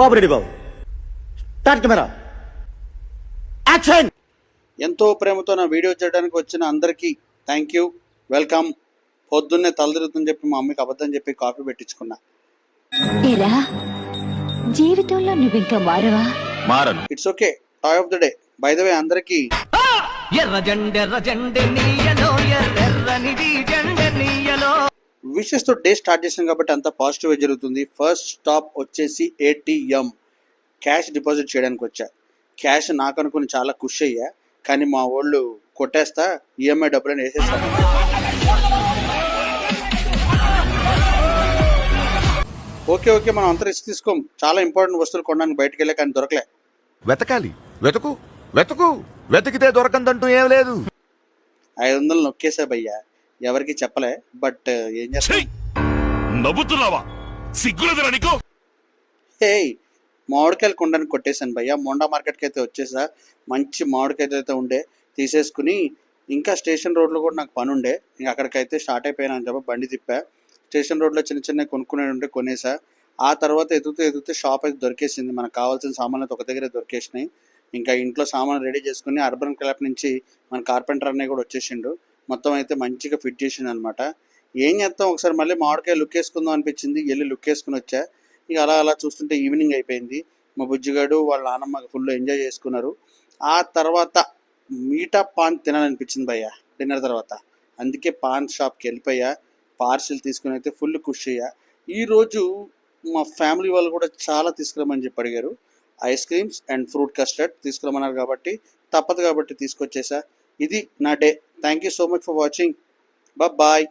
బాబు రెడ్డి బాబు start camera action. ఎంతో ప్రేమతో నా వీడియో చేయడానికి వచ్చిన అందరికీ థ్యాంక్ యూ, వెల్కమ్. పొద్దున్నే తలదిరుగుతుందని చెప్పి మా అమ్మకి అబద్ధం చెప్పి కాఫీ పెట్టించుకున్నా. ఏరా జీవితంలో నువ్వు ఇంకా మారవా? మారను. It's okay, toy of the day. By the way అందరికీ విషెస్ తో డే స్టార్ట్ చేసాం కాబట్టి అంతా పాజిటివ్ జరుగుతుంది. ఫస్ట్ స్టాప్ వచ్చేసి ఏటీఎం. క్యాష్ డిపాజిట్ చేయడానికి వచ్చా. క్యాష్ నాకు అనుకుని చాలా ఖుషి అయ్యా, కానీ మా వాళ్ళు కొట్టేస్తా ఈఎంఐ డబ్బులని వేసేస్తాను. ఓకే మనం అంత రిస్క్ తీసుకోం. చాలా ఇంపార్టెంట్ వస్తువులు కొనడానికి బయటకు వెళ్ళా, కానీ దొరకలే. వెతకాలి, వెతికితే దొరకందంటూ ఏం లేదు. 500 నొక్కేసా భయ్యా, ఎవరికి చెప్పలే. బట్ ఏం చేస్తా. నవ్వుతున్నావా? సిగ్గులేదురా నీకు? హే, మామిడికాయలు కొనడానికి కొట్టేశాను భయ్యా. మోండా మార్కెట్కి అయితే వచ్చేసా. మంచి మామిడికాయలు అయితే ఉండే తీసేసుకుని, ఇంకా స్టేషన్ రోడ్లో కూడా నాకు పని ఉండే, ఇంకా అక్కడికైతే స్టార్ట్ అయిపోయాను అని చెప్పి బండి తిప్పా. స్టేషన్ రోడ్లో చిన్న కొనుక్కునే ఉంటే కొనేసా. ఆ తర్వాత ఎదుగుతూ షాప్ అయితే దొరికేసింది. మనకు కావాల్సిన సామాన్లు అయితే ఒక దగ్గరే దొరికేసినాయి. ఇంకా ఇంట్లో సామాన్లు రెడీ చేసుకుని అర్బన్ క్లబ్ నుంచి మన కార్పెంటర్ అన్నయ్య కూడా వచ్చేసిండు. మొత్తం అయితే మంచిగా ఫిట్ చేసిండు అనమాట. ఏం చేస్తాం, ఒకసారి మళ్ళీ మామిడికాయ లుక్ వేసుకుందాం అనిపించింది. వెళ్ళి లుక్ వేసుకుని వచ్చా. ఇక అలా చూస్తుంటే ఈవినింగ్ అయిపోయింది. మా బుజ్జిగాడు వాళ్ళ నాన్నమ్మ ఫుల్ ఎంజాయ్ చేసుకున్నారు. ఆ తర్వాత మీటా పాన్ తినాలనిపించింది భయ్య డిన్నర్ తర్వాత. అందుకే పాన్ షాప్కి వెళ్ళిపోయా. పార్సిల్ తీసుకుని అయితే ఫుల్ ఖుషి అయ్యా. ఈరోజు మా ఫ్యామిలీ వాళ్ళు కూడా చాలా తీసుకురమ్మని చెప్పి అడిగారు. Ice creams and fruit custard తీసుకురమ్మన్నారు కాబట్టి తప్పదు కాబట్టి తీసుకొచ్చేసా. ఇది నా day. Thank you so much for watching. Bye.